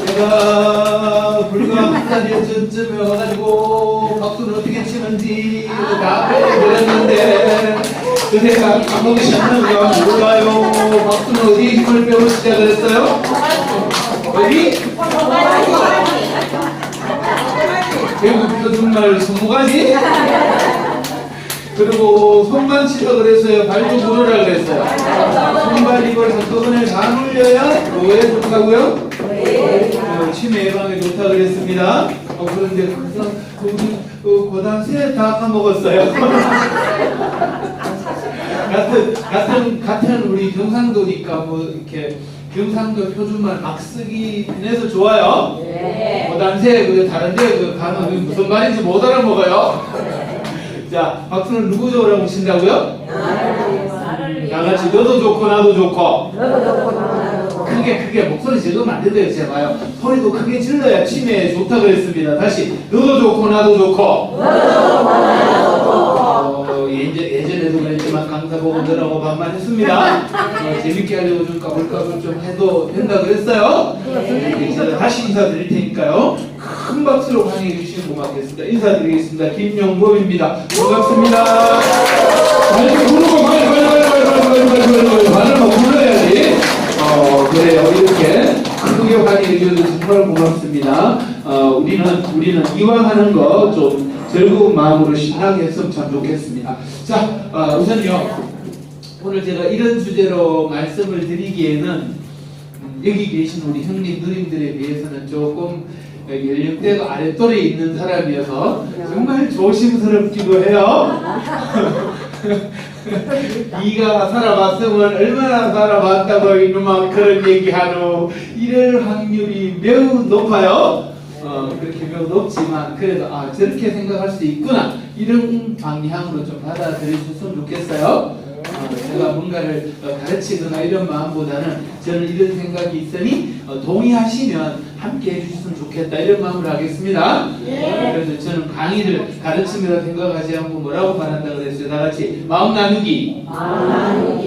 제가 불과 한 달여 전쯤에 와가지고 박수를 어떻게 치는지 다 배워드렸는데 그새가 까먹으셨는가 몰라요. 박수는 어디에 힘을 빼고 시작을 했어요? 어디? 결국 표준말 20가지? 그리고 손만 치라 그랬어요. 발도 물으라 그랬어요. 손발 이걸 한꺼번에 다 눌려야 뭐에 좋다고요? 치매 예방에 좋다 그랬습니다. 그런데 우리 고단세 다 까먹었어요. 같은 우리 경상도니까 뭐 이렇게 경상도 표준말 막 쓰기 해서 좋아요. 고단세 그 다른데 그 가면 무슨 말인지 못 알아먹어요. 자, 박수는 누구 좋으라고 친다고요? 나같이 너도 좋고 나도 좋고. 크게 목소리 지르면 안 된대요. 제가 봐요. 소리도 크게 질러야 치매에 좋다 그랬습니다. 다시 너도 좋고 나도 좋고. 예전에도 그랬지만 강사 보고 너라고 반말했습니다. 재밌게 알려줄까 볼까 좀 해도 된다 그랬어요. 제가 다시 인사드릴 테니까요. 큰 박수로 환영해 주시면 고맙겠습니다. 인사드리겠습니다. 김용범입니다. 반갑습니다. 발을 부르고 발을 막 불러야지. 그래요. 이렇게 크게 환영해 주셔서 정말 고맙습니다. 우리는 이왕 하는 거 좀 즐거운 마음으로 신나게 했으면 참 좋겠습니다. 자, 우선요. 오늘 제가 이런 주제로 말씀을 드리기에는 여기 계신 우리 형님, 누님들에 비해서는 조금 연령대가 아랫돌에 있는 사람이어서 정말 조심스럽기도 해요. 네가 살아봤으면 얼마나 살아봤다고 이놈아 그런 얘기하노. 이럴 확률이 매우 높아요. 그렇게 매우 높지만 그래도 저렇게 생각할 수 있구나 이런 방향으로 좀 받아들여주셨으면 좋겠어요. 제가 뭔가를 가르치거나 이런 마음보다는 저는 이런 생각이 있으니 동의하시면 함께 해주셨으면 좋겠다 이런 마음으로 하겠습니다. 그래서 저는 강의를 가르침이라 생각하지 않고 뭐라고 말한다 그랬어요? 다같이 마음 나누기.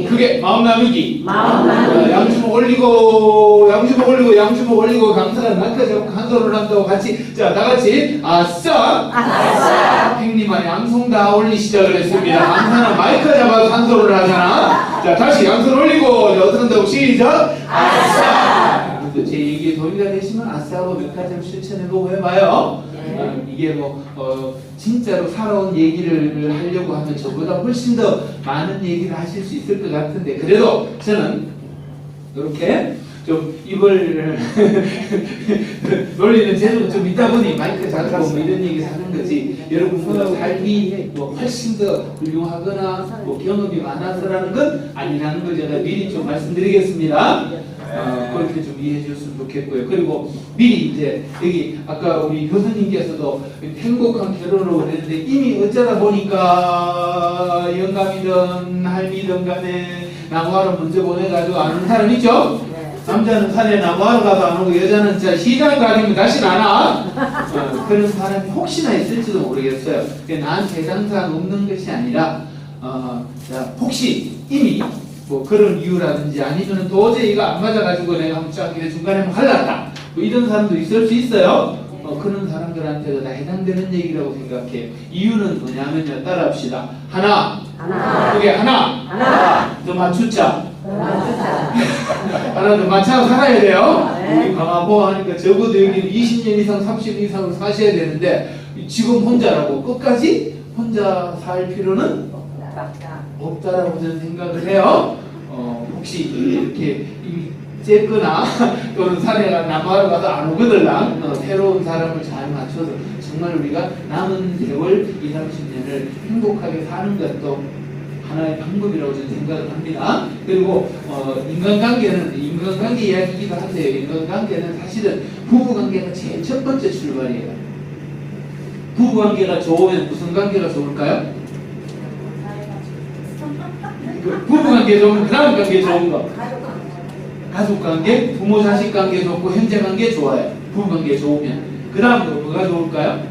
그게 마음 나누기. 양주먹 올리고 양주먹 올리고 강사가 낙하 잡고 한 소리를 한다고 같이 자 다같이 아싸 형님아 양손 다 올리시자 그랬습니다. 강사는 마이크 잡아서 한 소리를 하잖아. 자 다시 양손 올리고 어떻게 한다고 시작 아싸. 제 얘기에 도움이 되시면 아싸하고 몇 가지 좀 실천해보고 해봐요. 이게 진짜로 살아온 얘기를 하려고 하면 저보다 훨씬 더 많은 얘기를 하실 수 있을 것 같은데 그래도 저는 이렇게 좀 입을 놀리는 재주가 좀 있다 보니 마이크 잡고 뭐 이런 얘기 하는 거지 여러분보다 삶이 뭐 훨씬 더 훌륭하거나 뭐 경험이 많아서라는 건 아니라는 걸 제가 미리 좀 말씀드리겠습니다. 그렇게 좀 이해해 주셨으면 좋겠고요. 그리고 미리 이제 여기 아까 우리 교수님께서도 행복한 결혼을 했는데 이미 어쩌다 보니까 영감이든 할미든 간에 나무하러 먼저 보내가지고 아는 사람 있죠? 남자는 산에 나무하러 가도 안 오고 여자는 진짜 시장 가면 다시 안 와. 그런 사람이 혹시나 있을지도 모르겠어요. 나한테 해당사항 없는 것이 아니라 혹시 이미 뭐 그런 이유라든지 아니면 도저히 이거 안 맞아가지고 내가 한번 쫙 중간에 한번 갈랐다 뭐 이런 사람도 있을 수 있어요. 그런 사람들한테도 다 해당되는 얘기라고 생각해요. 이유는 뭐냐면요. 따라합시다. 하나 그게 하나 더 맞추자. 하나 더 맞춰서 살아야 돼요. 우리 강화보 하니까 적어도 여기는 20년 이상 30년 이상을 사셔야 되는데 지금 혼자라고 끝까지 혼자 살 필요는 없다라고 저는 생각을 해요. 혹시 이렇게 쨌거나 또는 사내가 나무하러 가도 안 오거들랑 새로운 사람을 잘 맞춰서 정말 우리가 남은 세월 20, 30년을 행복하게 사는 것도 하나의 방법이라고 저는 생각을 합니다. 그리고 인간관계 이야기이기도 한데요. 인간관계는 사실은 부부관계가 제일 첫 번째 출발이에요. 부부관계가 좋으면 무슨 관계가 좋을까요? 부부관계 좋으면 그 다음 관계 좋은 거 가족관계, 부모 자식 관계 좋고 형제관계 좋아요. 부부관계 좋으면 그 다음으로 뭐가 좋을까요?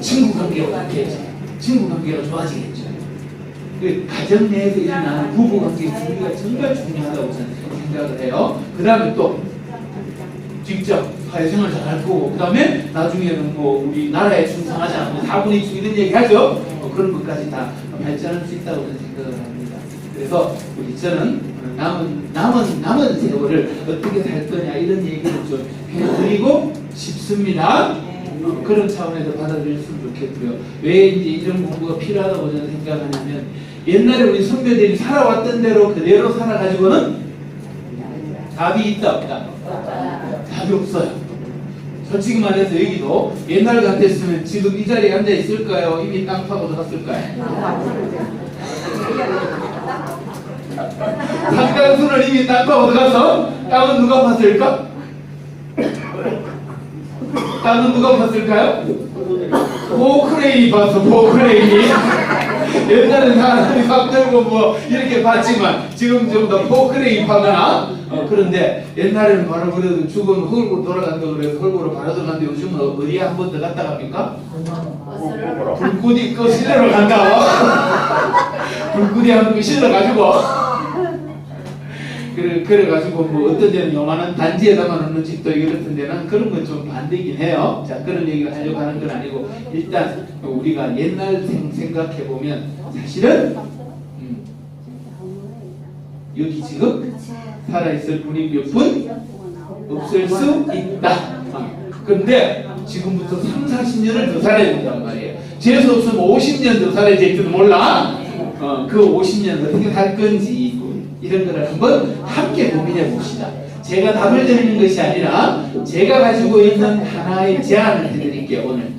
친구관계가 좋겠죠. 친구관계가 좋아지겠죠. 그 가정 내에서 일어나는 부부관계 분위기가 정말 중요하다고 저는 생각을 해요. 그 다음에 또 직접 사회생활 잘할 거고, 그 다음에 나중에는 뭐 우리 나라에 충성하지 않고 사분이충 이런 얘기 하죠. 그런 것까지 다 발전할 수 있다고 저는 생각을 합니다. 그래서 저는 남은 세월을 어떻게 살 거냐 이런 얘기를 좀 해드리고 싶습니다. 그런 차원에서 받아들였으면 좋겠고요. 왜 이제 이런 공부가 필요하다고 저는 생각하냐면, 옛날에 우리 선배들이 살아왔던 대로 그대로 살아가지고는 답이 있다 없다? 답이 없어요. 솔직히 말해서 여기도 옛날 같았으면 지금 이 자리에 앉아 있을까요? 이미 땅 파고 들어갔을까요? 상당수는 이미 땅 파고 들어가서 땅은 누가 팠을까? 땅은 누가 팠을까요? 포크레인이 봤어. 포크레인이. 옛날에 사람들이 밥 들고 뭐 이렇게 봤지만 지금 좀 더 포크레인 파거나 그런데 옛날에는 바로 그래도 죽은 흙으로 돌아간다고 그래서 흙으로 바로 들어갔는데 요즘은 어디에 한 번 더 갔다 갑니까? 불구디 그 실내로 간다. 불구디 한 번 실려가지고 그래가지고 뭐 어떤 데는 요만한 단지에다만 놓는 집도 있고 그런 데는 그런 건 좀 반대긴 해요. 자, 그런 얘기를 하려고 하는 건 아니고, 일단 우리가 옛날 생각해 보면 사실은 여기 지금 살아있을 분이 몇 분 없을 수 있다. 근데 지금부터 3, 40년을 더 살아야 된단 말이에요. 재수 없으면 50년 더 살아야 될지도 몰라. 그 50년 어떻게 살 건지 이런 거를 한번 함께 고민해 봅시다. 제가 답을 드리는 것이 아니라 제가 가지고 있는 하나의 제안을 해드릴게요. 오늘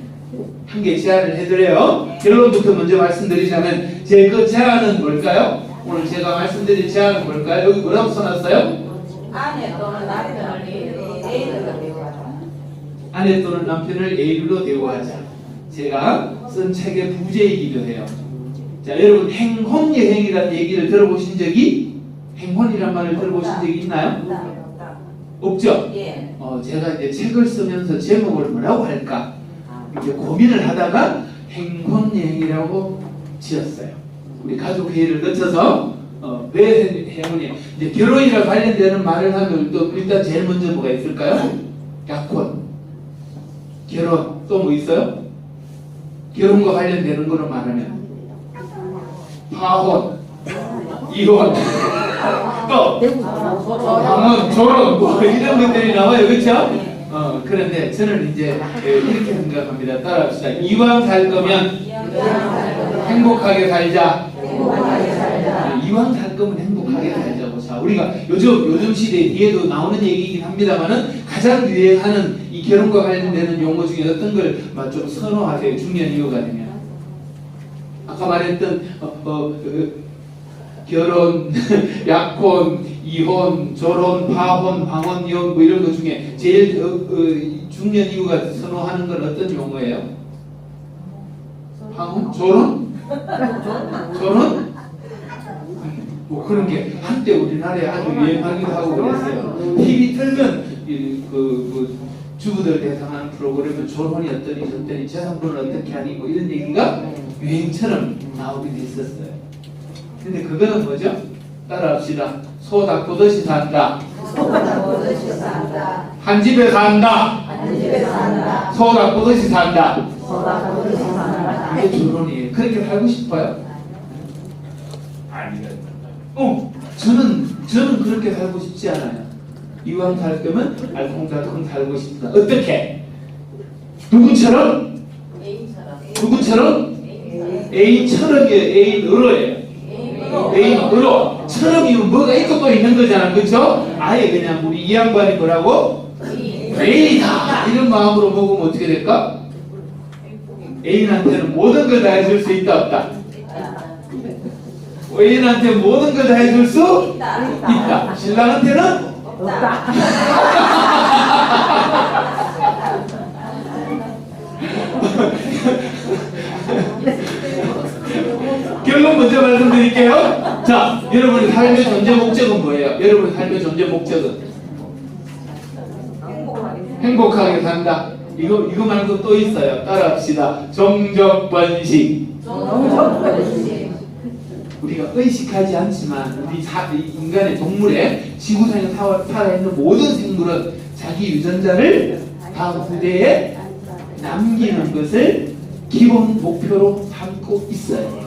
한 개 제안을 해드려요. 결론부터 먼저 말씀드리자면 제 그 제안은 뭘까요? 오늘 제가 말씀드릴 제안은 뭘까요? 여기 뭐라고 써놨어요? 아내 또는 남편을 애인으로 대우하자. 아내 또는 남편을 애인으로 대우하자. 제가 쓴 책의 부제이기도 해요. 자, 여러분 행혼여행이라는 얘기를 들어보신 적이, 행혼이란 말을 들어보신 적이 있나요? 없죠? 예. 제가 이제 책을 쓰면서 제목을 뭐라고 할까 이제 고민을 하다가 행혼여행이라고 지었어요. 우리 가족 회의를 거쳐서 왜 행혼여행? 이제 결혼이랑 관련되는 말을 하면 또 일단 제일 먼저 뭐가 있을까요? 약혼, 결혼, 또 뭐 있어요? 결혼과 관련되는 거로 말하면 파혼, 이혼, 또 방언, 졸업 뭐 이런 것들이 나와요. 그렇죠? 그런데 저는 이제 이렇게 생각합니다. 따라합시다. 이왕 살 거면 행복하게 살자. 이왕 살 거면 행복하게 살자고. 자, 우리가 요즘 시대에 뒤에도 나오는 얘기이긴 합니다만은 가장 유행하는 이 결혼과 관련되는 용어 중에 어떤 걸 좀 선호하세요? 중요한 이유가 되면 아까 말했던 결혼, 약혼, 이혼, 졸혼, 파혼, 방혼, 이혼 뭐 이런 것 중에 제일 중요한 이유가 선호하는 건 어떤 용어예요? 방혼? 졸혼? 졸혼? 뭐 그런 게 한때 우리나라에 아주 유행하기도 하고 그랬어요. TV 틀면 주부들 대상하는 프로그램은 졸혼이 어떠니 재산분을 어떻게 하니 뭐 이런 얘기가 유행처럼 나오기도 했었어요. 근데 그거는 뭐죠? 따라합시다. 소 닭보듯이 산다. 한 집에 산다. 소 닭보듯이 산다. 이게 결혼이에요. 그렇게 살고 싶어요? 아니요. 저는 그렇게 살고 싶지 않아요. 이왕 살 거면 알콩달콩 살고 싶다. 어떻게? 누구처럼? 누구처럼? 애인처럼이에요. 애인으로예요. 애인으로. 처럼이면 뭐가 있고 또 있는 거잖아. 그렇죠? 아예 그냥 우리 이 양반이 뭐라고? 애인이다. 이런 마음으로 먹으면 어떻게 될까? 애인한테는 모든 걸 다 해줄 수 있다 없다? 애인한테 모든 걸 다 해줄 수 있다. 신랑한테는? 없다. 결론 먼저 말씀드릴게요. 자, 여러분의 삶의 존재 목적은 뭐예요? 여러분의 삶의 존재 목적은? 행복하게 산다. 이거 말고 또 있어요. 따라합시다. 정적번식. 우리가 의식하지 않지만 우리 인간의 동물의 지구상에 살아있는 모든 생물은 자기 유전자를 다음 후대에 남기는 것을 기본 목표로 삼고 있어요.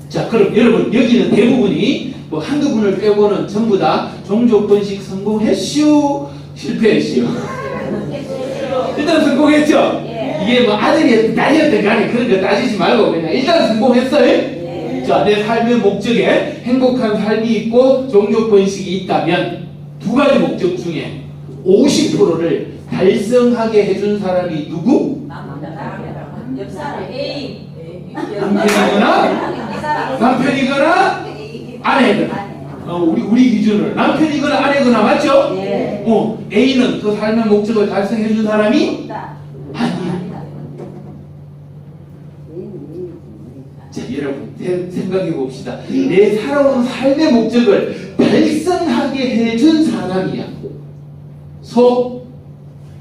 자, 그럼 여러분 여기는 대부분이 뭐 한두 분을 빼고는 전부 다 종족 번식 성공했슈 실패했슈? 일단 성공했죠? 이게 뭐 아들이었든 딸이었든 간에 그런 거 따지지 말고 그냥 일단 성공했어요? 자, 내 삶의 목적에 행복한 삶이 있고 종족 번식이 있다면 두 가지 목적 중에 50%를 달성하게 해준 사람이 누구? 남편이거나 아내거나. 우리 기준으로 남편이거나 아내거나 맞죠? A는 그 삶의 목적을 달성해준 사람이 아니야. 자, 여러분 생각해 봅시다. 내 살아온 삶의 목적을 달성하게 해준 사람이야. 소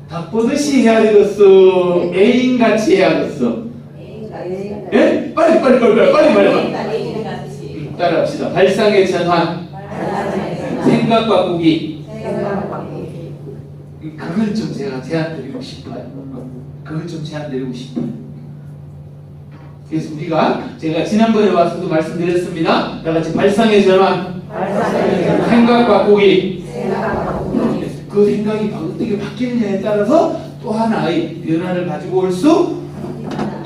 닭보듯이 해야 되겠어? 애인같이 해야 되겠어? 예? 빨리 말해봐. 따라합시다. 발상의 전환, 생각 바꾸기. 그걸 좀 제가 제안드리고 싶어요. 그래서 제가 지난번에 와서도 말씀드렸습니다. 다 같이 발상의 전환, 생각 바꾸기. 그 생각이 어떻게 바뀌느냐에 따라서 또 하나의 변화를 가지고 올 수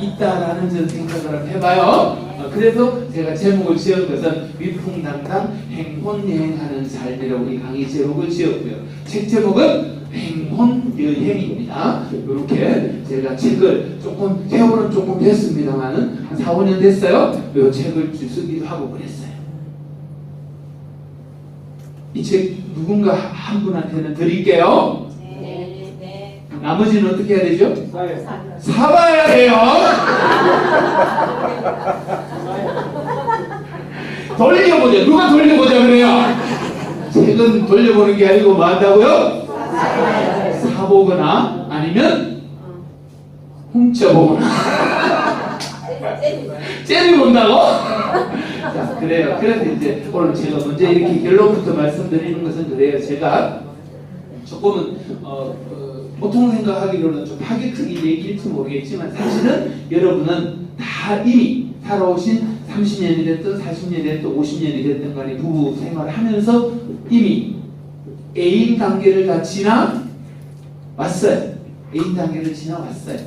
있다라는 전 생각을 한번 해봐요. 그래서 제가 제목을 지은 것은 위풍당당 행혼여행하는 삶이라고 이 강의 제목을 지었고요. 책 제목은 행혼여행입니다. 이렇게 제가 책을 조금 세월은 조금 됐습니다만은 한 4, 5년 됐어요. 이 책을 쓰기도 하고 그랬어요. 이 책 누군가 한 분한테는 드릴게요. 나머지는 어떻게 해야 되죠? 사봐야 돼요. 돌려보자. 누가 돌려보자 그래요? 책은 돌려보는 게 아니고 뭐 한다고요? 사보거나 아니면 훔쳐보거나 째리 본다고? 자, 그래요. 그래서 이제 오늘 제가 먼저 이렇게 결론부터 말씀드리는 것은 그래요. 제가 조금은 보통 생각하기로는 좀 파격적인 얘기일지 모르겠지만 사실은 여러분은 다 이미 살아오신 30년이 됐든 40년이 됐든 50년이 됐든 간에 부부 생활을 하면서 이미 애인 단계를 다 지나왔어요. 애인 단계를 지나왔어요.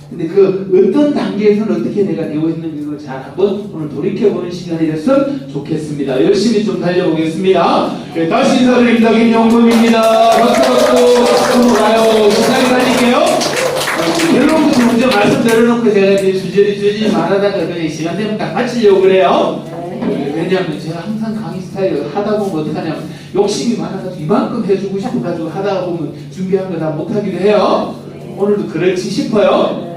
근데 그 어떤 단계에서는 어떻게 내가 되고 있는지 그걸 잘 한번 오늘 돌이켜보는 시간이 됐으면 좋겠습니다. 열심히 좀 달려보겠습니다. 네, 다시 인사드립니다. 김영범입니다. 박수 가요. 시간이 달릴게요. 결론부터 먼저 말씀드려놓고 제가 이제 주저리 말하다가 그냥 시간 되면 딱 마치려고 그래요. 왜냐하면 제가 항상 강의 스타일을 하다 보면 어떡하냐면 욕심이 많아서 이만큼 해주고 싶어가지고 하다가 보면 준비한 거 다 못하기도 해요. 오늘도 그렇지 싶어요.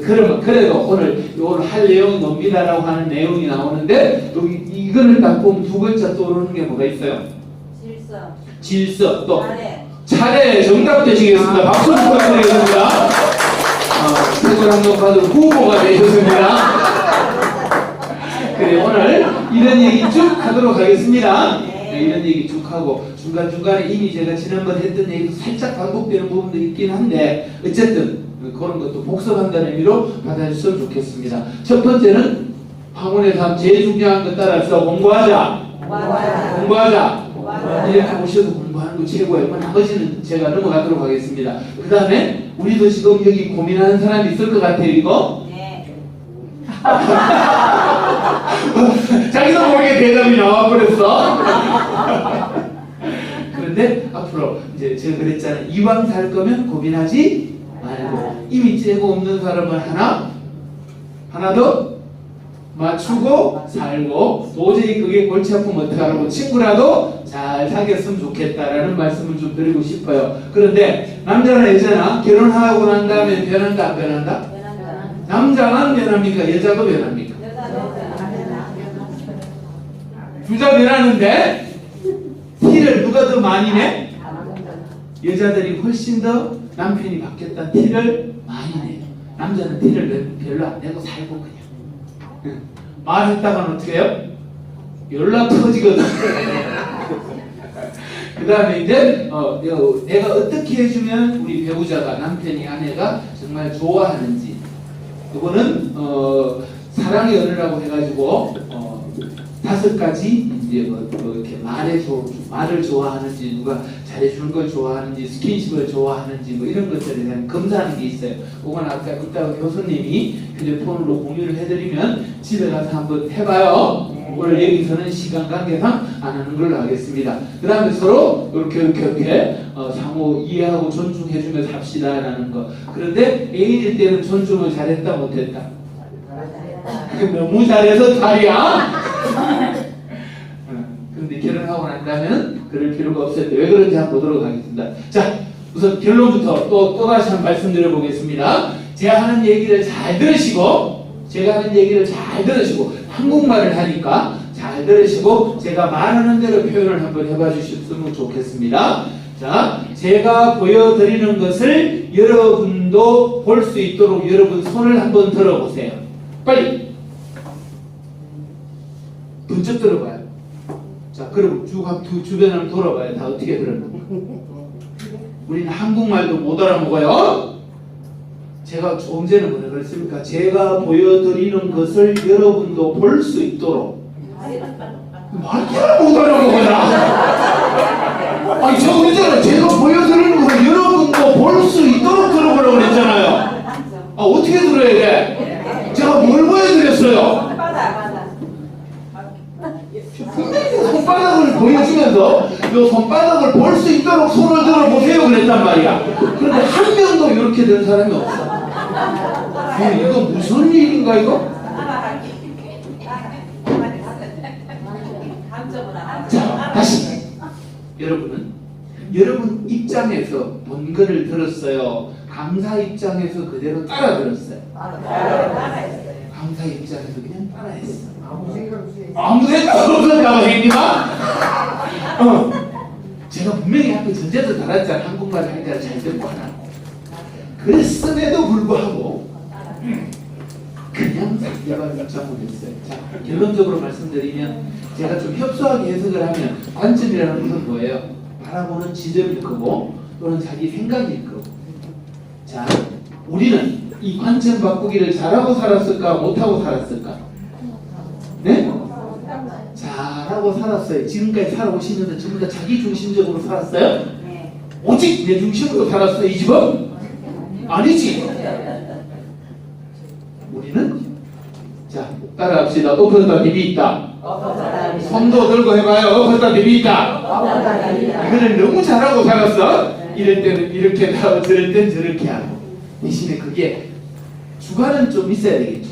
그래도 오늘 할 내용이 뭡니다라고 하는 내용이 나오는데 여기 이거를 딱 보면 두 글자 떠오르는 게 뭐가 있어요? 질서. 또 차례 정답 되시겠습니다. 박수 부탁드리겠습니다. 책을 한번 받은 후보가 되셨습니다. 그래, 오늘 이런 얘기 쭉 하도록 하겠습니다. 네, 이런 얘기 쭉 하고 중간중간에 이미 제가 지난번에 했던 얘기도 살짝 반복되는 부분도 있긴 한데 어쨌든 그런 것도 복습한다는 의미로 받아주셨으면 좋겠습니다. 첫 번째는 황혼의 삶 제일 중요한 것 따라서 공부하자. 이렇게 보셔도 공부하는 거 최고예요. 나머지는 제가 넘어가도록 하겠습니다. 그 다음에 우리도 지금 여기 고민하는 사람이 있을 것 같아요. 이거? 네. 자기도 모르게 대답이 나와버렸어. 그런데 앞으로 이제 제가 그랬잖아요. 이왕 살 거면 고민하지 말고 이미 째고 없는 사람을 하나 더 맞추고 살고 도저히 그게 골치 아프면 어떡하라고 친구라도 잘 사귀었으면 좋겠다라는 말씀을 좀 드리고 싶어요. 그런데 남자나 여자나 결혼하고 난 다음에 변한다 안 변한다? 남자만 변합니까? 여자도 변합니까? 둘 다 변하는데 티를 누가 더 많이 내? 여자들이 훨씬 더 남편이 바뀌었다는 티를 많이 내요. 남자는 티를 별로 안 내고 살고 그냥 말했다가는 어떻게 해요? 연락 터지거든. 그 다음에 이제 내가 어떻게 해주면 우리 배우자가, 남편이, 아내가 정말 좋아하는지, 이거는 사랑의 언어라고 해가지고 5가지 이제 이렇게 말을 좋아하는지, 누가 잘해주는 걸 좋아하는지, 스킨십을 좋아하는지 뭐 이런 것들에 대한 검사하는 게 있어요. 그건 아까 이따가 교수님이 휴대폰으로 공유를 해드리면 집에 가서 한번 해봐요. 오늘 여기서는 시간 관계상 안 하는 걸로 하겠습니다. 그 다음에 서로 이렇게 상호 이해하고 존중해주면서 합시다라는 거. 그런데 A일 때는 존중을 잘했다 못했다? 너무 잘해서 탈이야. 그런데 결혼하고 난다면 그럴 필요가 없어요. 왜 그런지 한번 보도록 하겠습니다. 자, 우선 결론부터 또다시 한번 말씀드려 보겠습니다. 제가 하는 얘기를 잘 들으시고, 한국말을 하니까 잘 들으시고 제가 말하는 대로 표현을 한번 해봐 주셨으면 좋겠습니다. 자, 제가 보여드리는 것을 여러분도 볼 수 있도록 여러분 손을 한번 들어보세요. 빨리 번쩍 들어봐요. 자, 그럼 쭉 주변을 돌아봐요. 다 어떻게 들었나? 우리는 한국말도 못 알아먹어요. 제가 조금 전에 뭐라 그랬습니까? 제가 보여드리는 것을 여러분도 볼 수 있도록. 말귀를 못 알아먹어요. 아니, 저 그랬잖아요. 제가 보여드리는 것을 여러분도 볼 수 있도록 들어보라고 그랬잖아요. 아, 어떻게 들어야 돼? 제가 뭘 보여드렸어요? 분명히 손바닥을 보여주면서 이 손바닥을 볼 수 있도록 손을 들어보세요 그랬단 말이야. 그런데 한 명도 이렇게 된 사람이 없어. 이거 무슨 일인가 이거? 자, 다시 여러분 입장에서 본 거를 들었어요? 강사 입장에서 그대로 따라 들었어요? 강사 입장에서 그냥 따라했어. 아무 생각 없었다고 생각이나? 제가 분명히 앞에 전제도 달았잖아. 한국말 할 때는 잘 듣고 안 하고. 그랬음에도 불구하고 그냥 상대방 입장을 했어요. 자, 결론적으로 말씀드리면 제가 좀 협소하게 해석을 하면 관점이라는 것은 뭐예요? 바라보는 지점일 거고 또는 자기 생각일 거고. 자, 우리는 이 관점 바꾸기를 잘하고 살았을까 못하고 살았을까? 네? 잘하고 살았어요. 지금까지 살아오시면서 전부 다 자기 중심적으로 살았어요? 네. 오직 내 중심으로 살았어요, 이 집은? 아니지. 우리는 자, 따라합시다. 엎었다 립이 있다. 손도 들고 해봐요. 엎었다 립이 있다. 이거를 너무 잘하고 살았어. 이럴 때는 이렇게 하고 저럴 땐 저렇게 하고. 대신에 그게 주관은 좀 있어야 되겠죠.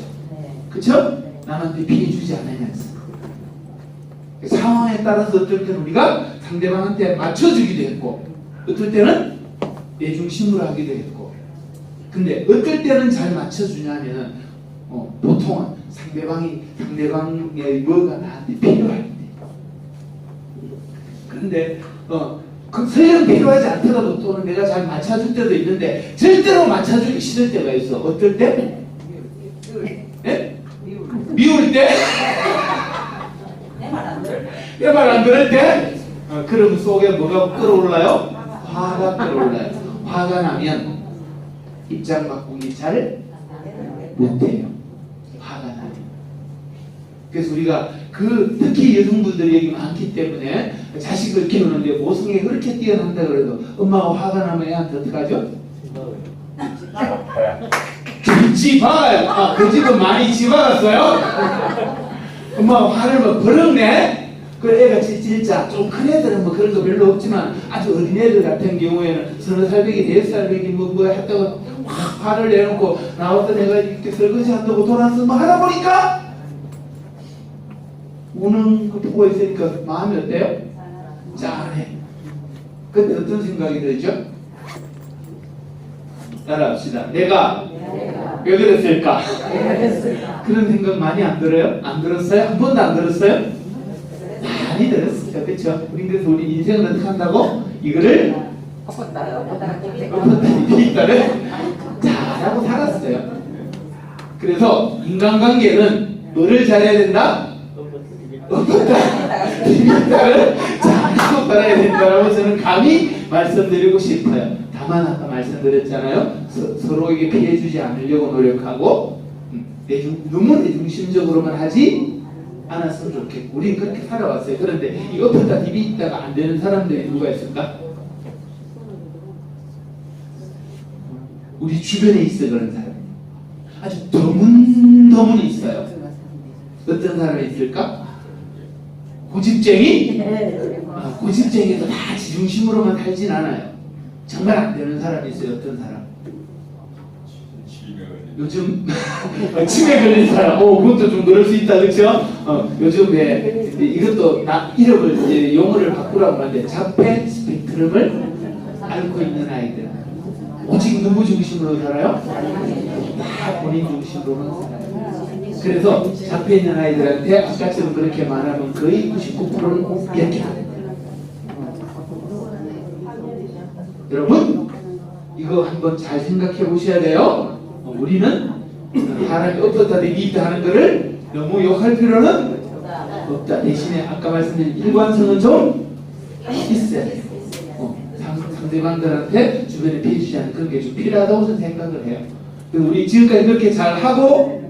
그쵸? 남한테 피해 주지 않아야 상황에 따라서 어떨 때는 우리가 상대방한테 맞춰주기도 했고 어떨 때는 내 중심으로 하기도 했고. 근데 어떨 때는 잘 맞춰주냐면 보통은 상대방의 뭐가 나한테 필요할 때. 그런데 그 설령 필요하지 않더라도 또는 내가 잘 맞춰줄 때도 있는데 절대로 맞춰주기 싫을 때가 있어. 어떨 때? 네? 미울 때? 내 말 안 들을 때? 그럼 속에 뭐가 끌어올라요? 화가 끌어올라요. 화가 나면 입장 바꾸기 잘 못해요. 화가 나면. 그래서 우리가 특히 여성분들이 여기 많기 때문에 자식을 키우는데 모성애가 그렇게 뛰어난다 그래도 엄마가 화가 나면 애한테 어떡하죠? 집박아요. 그 집은 많이 집박았어요? 엄마가 화를 막 버럭내? 그 애가 진짜 좀 큰 애들은 뭐 그런 거 별로 없지만 아주 어린 애들 같은 경우에는 30살배기, 4살배기 뭐 했다고 확 화를 내놓고 나왔던 애가 이렇게 설거지 한다고 돌아서 뭐 하다 보니까 우는 거 보고 있으니까 마음이 어때요? 짠해. 그때 어떤 생각이 들죠? 따라합시다. 내가 왜 그랬을까? 그런 생각 많이 안 들어요? 안 들었어요? 한 번도 안 들었어요? 많이 들었어요. 그렇죠? 그래서 우리 인생을 어떻게 한다고? 이거를 일단은 잘하고 살았어요. 그래서 인간관계는 뭐를 잘해야 된다? 비빔밥을 잘하고 살아야 된다라고 저는 감히 말씀드리고 싶어요. 다만 아까 말씀드렸잖아요. 서로에게 피해주지 않으려고 노력하고 너무 내중심적으로만 하지 않았으면 좋겠고 우린 그렇게 살아왔어요. 그런데 이 엎었다 디비있다가 안 되는 사람들이 누가 있을까? 우리 주변에 있어 그런 사람. 아주 드문 있어요. 어떤 사람이 있을까? 고집쟁이? 고집쟁이도 다 지중심으로만 살진 않아요. 정말 안 되는 사람이 있어요. 어떤 사람? 요즘 치매 걸린 사람, 그것도 좀 그럴 수 있다, 그렇죠? 요즘 왜 이것도 이름을 이제 용어를 바꾸라고 하는데 자폐 스펙트럼을 앓고 있는 아이들. 오직 누구 중심으로 살아요? 다 본인 중심으로만 살아요. 그래서 자폐 있는 아이들한테 아까처럼 그렇게 말하면 거의 99%는 이렇게 합니다. 여러분 이거 한번 잘 생각해 보셔야 돼요. 우리는 사람이 어떻다 되기있다 하는 것을 너무 욕할 필요는 없다. 대신에 아까 말씀드린 일관성은 좀 있어야 돼요. 상대방들한테 주변에 피해주지 않는 그런 게 좀 필요하다고 저는 생각을 해요. 그래서 우리 지금까지 그렇게 잘 하고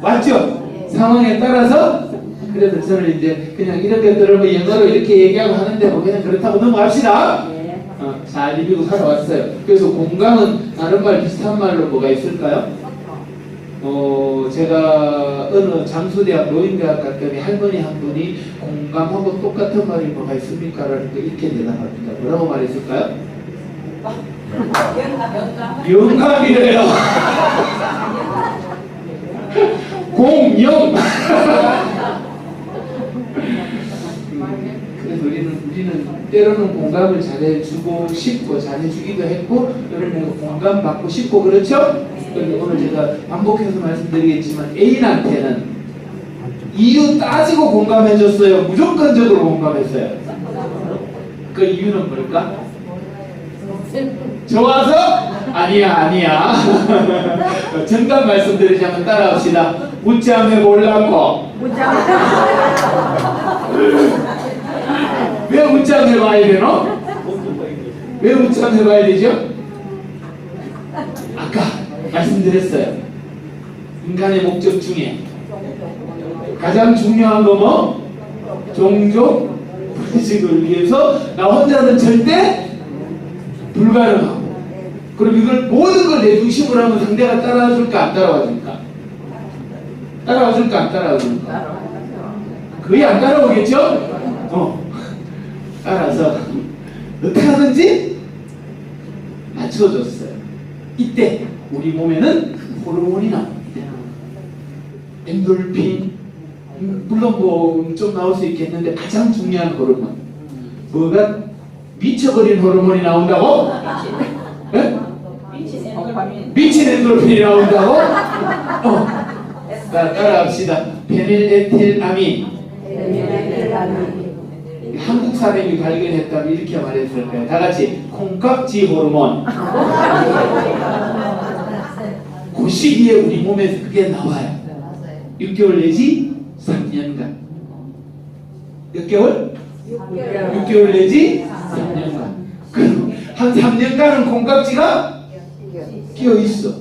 왔죠? 상황에 따라서. 그래서 저는 이제 그냥 이런 것들을 뭐 영어로 이렇게 얘기하고 하는데 뭐 그냥 그렇다고 넘어갑시다. 잘 이기고 살아왔어요. 그래서 공감은 다른 말 비슷한 말로 뭐가 있을까요? 제가 어느 장수대학 노인대학 갔더니 할머니 한 분이 공감하고 똑같은 말이 뭐가 있습니까? 라는 거 이렇게 대답합니다. 뭐라고 말했을까요? 영감이래요. 공영. 그래서 우리는 때로는 공감을 잘해주고 싶고 잘해주기도 했고 때로는 공감받고 싶고 그렇죠? 그런데 오늘 제가 반복해서 말씀드리겠지만 애인한테는 이유 따지고 공감해줬어요. 무조건적으로 공감했어요. 그 이유는 뭘까? 좋아서? 아니야. 정답 말씀드리자면 따라합시다. 웃자매 몰랐고. 왜 웃자매 봐야 되노? 왜 웃자매 봐야 되죠? 아까 말씀드렸어요. 인간의 목적 중에 가장 중요한 거 뭐? 종족 불식을 위해서 나 혼자는 절대 불가능하고 그럼 이걸 모든 걸 내 중심으로 하면 상대가 따라와줄까 안 따라와줄까? 따라와줄까 안 따라와줄까? 거의 안 따라오겠죠? 따라서 어떻게 하든지 맞춰줬어요. 이때 우리 몸에는 호르몬이 나옵니다. 엔돌핀 물론 뭐 좀 나올 수 있겠는데 가장 중요한 호르몬 뭐가 미쳐버린 호르몬이 나온다고? 네? 미친 엔돌핀이 나온다고? 따라합시다. 페닐에틸아민. 한국 사람이 발견했다면 이렇게 말했을 거예요. 다 같이 콩깍지 호르몬. 그 시기에 우리 몸에서 그게 나와요. 6개월 내지 3년간. 몇 개월? 6개월 내지 3년간. 그럼 한 3년간은 콩깍지가 끼어 있어.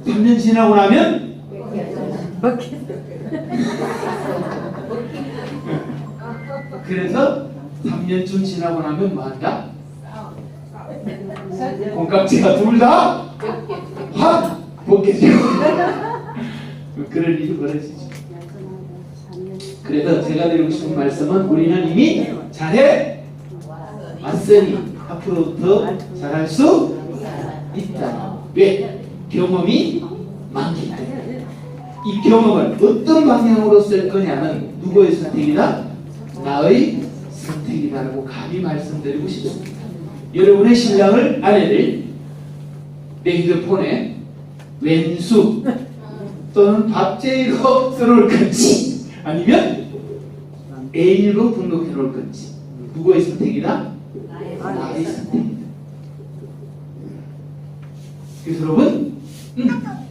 3년 지나고 나면 그래서 3년쯤 지나고 나면 뭐 한다? 콩깍지가 둘 다 확 벗겨지고 그럴 일이 벌어지죠. 그래서 제가 드리고 싶은 말씀은 우리는 이미 잘해 왔으니 앞으로 더 잘할 수 있다. 왜? 경험이 많기 때문에. 이 경험을 어떤 방향으로 쓸 거냐는 누구의 선택이다? 나의 선택이다라고 감히 말씀드리고 싶습니다. 여러분의 신랑을 아내를 내 휴대폰에 왼수 또는 밥제이로 써놓을 건지 아니면 애인으로 등록해 놓을 건지 누구의 선택이다? 나의 선택이다. 그래서 여러분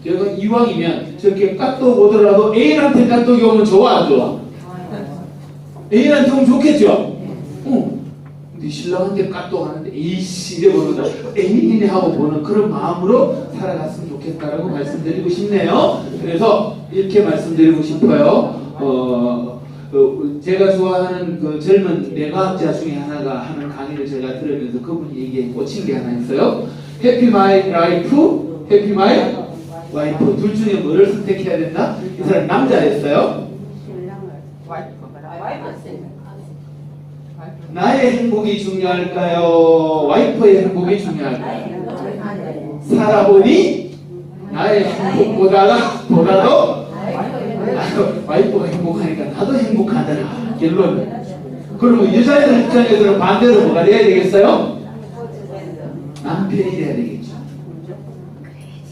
제가 이왕이면 저렇게 까똑 오더라도 애인한테 까똑이 오면 좋아 안 좋아? 애인한테 오면 좋겠죠? 근데 신랑한테 까똑 하는데 에이씨 이래 보는 애인이네 하고 보는 그런 마음으로 살아갔으면 좋겠다라고 말씀드리고 싶네요. 그래서 이렇게 말씀드리고 싶어요. 제가 좋아하는 그 젊은 뇌과학자 중에 하나가 하는 강의를 제가 들으면서 그분이 얘기해 꽂힌 게 하나 있어요. 해피 마이 라이프, 해피 마이 와이프 둘 중에 뭐를 선택해야 된다? 이 사람 남자였어요. 나의 행복이 중요할까요? 와이프의 행복이 중요할까요? 살아보니 나의 행복보다도 와이프가 행복하니까 나도 행복하더라. 결론은. 그러면 여자애들 입장에서는 반대로 뭐가 돼야 되겠어요? 남편이 돼야 되겠죠.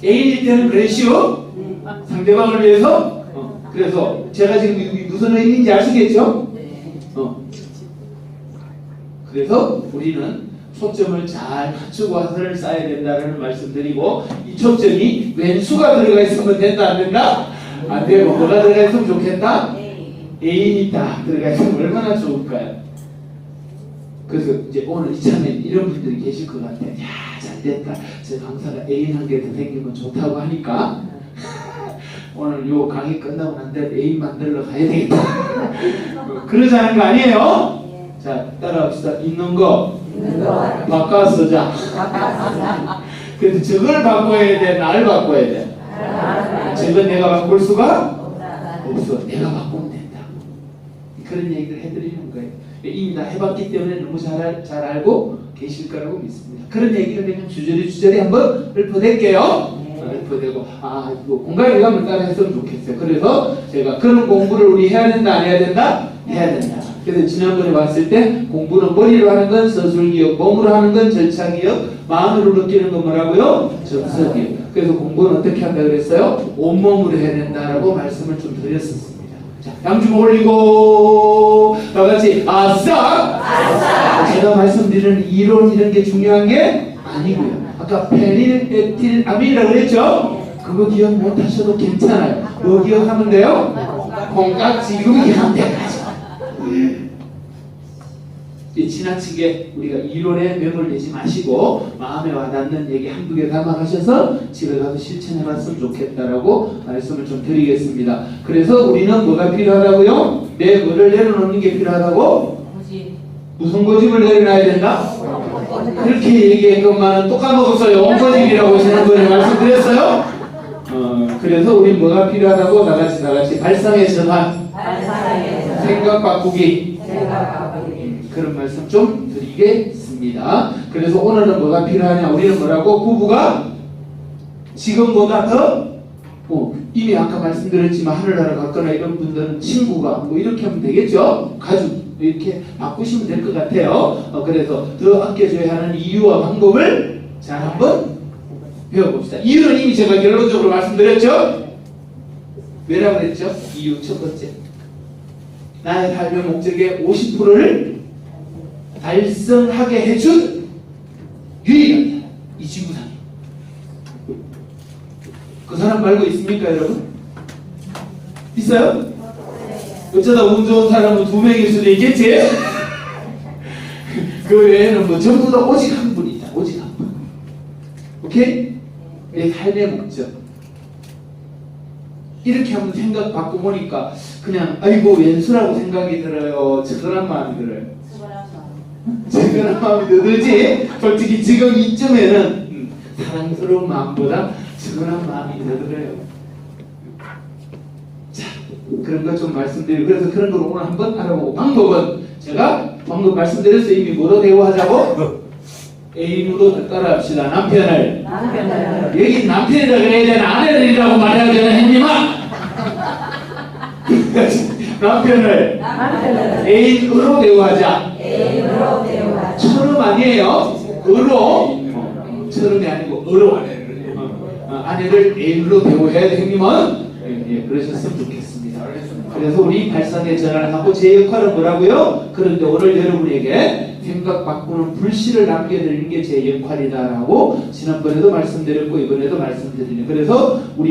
애인일 때는 그랬시오. 상대방을 위해서. 그래서 제가 지금 무슨 의미인지 아시겠죠? 그래서 우리는 초점을 잘 맞추고 화살을 쏴야 된다는 말씀드리고, 이 초점이 왼수가 들어가 있으면 된다 안 된다? 안 되고 뭐가 들어가 있으면 좋겠다? 애인이 딱 들어가 있으면 얼마나 좋을까요? 그래서 이제 오늘 이참에 이런 분들이 계실 것 같아요. 야, 잘 됐다. 저 강사가 애인 한 개 더 생기면 좋다고 하니까 오늘 요 강의 끝나고 난 다음에 애인 만들러 가야 되겠다. 그러자는 거 아니에요? 자, 따라합시다. 있는 거 바꿔 쓰자. 그래서 저걸 바꿔야 돼, 나를 바꿔야 돼. 저건 내가 바꿀 수가 없어. 내가 바꾸면 된다. 그런 얘기를 해드리는 거예요. 이미 다 해봤기 때문에 너무 잘 알고 계실 거라고 믿습니다. 그런 얘기를 그냥 주저리 한번 읊어댈게요. 읊어대고, 이거 공감을 따라 했으면 좋겠어요. 그래서 제가 그런 공부를 우리 해야 된다, 안 해야 된다? 해야 된다. 그래서 지난번에 봤을 때 공부는 머리로 하는 건 서술기억, 몸으로 하는 건 절차기억, 마음으로 느끼는 건 뭐라고요? 정서기억. 그래서 공부는 어떻게 한다 그랬어요? 온몸으로 해야 된다라고 말씀을 좀 드렸었습니다. 자, 양중 올리고 다 같이 아싸! 제가 말씀드리는 이론 이런 게 중요한 게 아니고요. 아까 페닐에틸아민이라고 그랬죠? 그거 기억 못 하셔도 괜찮아요. 뭐 기억하면 돼요? 콩깍지 이거 기억하면 돼가지고. 지나치게 우리가 이론에 명을 내지 마시고 마음에 와닿는 얘기 한두 개 담아가셔서 집에 가서 실천해봤으면 좋겠다라고 말씀을 좀 드리겠습니다. 그래서 우리는 뭐가 필요하다고요? 내 뭐를 내려놓는 게 필요하다고? 무슨 고집을 내려놔야 된다? 그렇게 얘기했건만은 또 까먹었어요. 옹고집이라고 지난번에 말씀드렸어요. 그래서 우리 뭐가 필요하다고? 다 같이 발상의 전환, 생각 바꾸기. 그런 말씀 좀 드리겠습니다. 그래서 오늘은 뭐가 필요하냐? 우리는 뭐라고? 부부가 지금보다 더 이미 아까 말씀드렸지만 하늘나라 갔거나 이런 분들은 친구가 뭐 이렇게 하면 되겠죠? 가족 이렇게 바꾸시면 될 것 같아요. 그래서 더 아껴줘야 하는 이유와 방법을 잘 한번 배워봅시다. 이유는 이미 제가 결론적으로 말씀드렸죠? 왜라고 그랬죠? 이유 첫 번째, 나의 삶의 목적의 50%를 달성하게 해준 유일한 이 지구상에. 그 사람 말고 있습니까, 여러분? 있어요? 어쩌다 운 좋은 사람은 2명일 수도 있겠지? 그 외에는 뭐 전부 다 오직 한 분이다. 오직 한 분. 오케이? 내 삶의 목적. 이렇게 한번 생각 바꿔보니까 그냥 아이고 왼수라고 생각이 들어요. 적절한 마음이 들어요. 적절한 마음이 더 들지? 솔직히 지금 이쯤에는 사랑스러운 마음보다 적절한 마음이 더 들어요. 자, 그런 것 좀 말씀드리고, 그래서 그런 걸 오늘 한번 알아보고, 방법은 제가 방금 말씀드렸어요. 이미 뭐로 대우하자고? 애인으로 따라합시다. 남편을. 여기 남편이라 그래야 되나 아내들이라고 말해야 되나 형님아? 남편을 애인으로 대우하자. 처럼 아니에요. 으로. 처럼이 아니고 으로. 아내를 애인으로 대우해야 돼. 형님은 그러셨으면 좋겠습니다. 그래서 우리 발상의 전환을 하고 제 역할은 뭐라고요? 그런데 오늘 여러분에게 생각 바꾸는 불씨를 남겨드리는 게 제 역할이다라고 지난번에도 말씀드렸고 이번에도 말씀드리는. 그래서 우리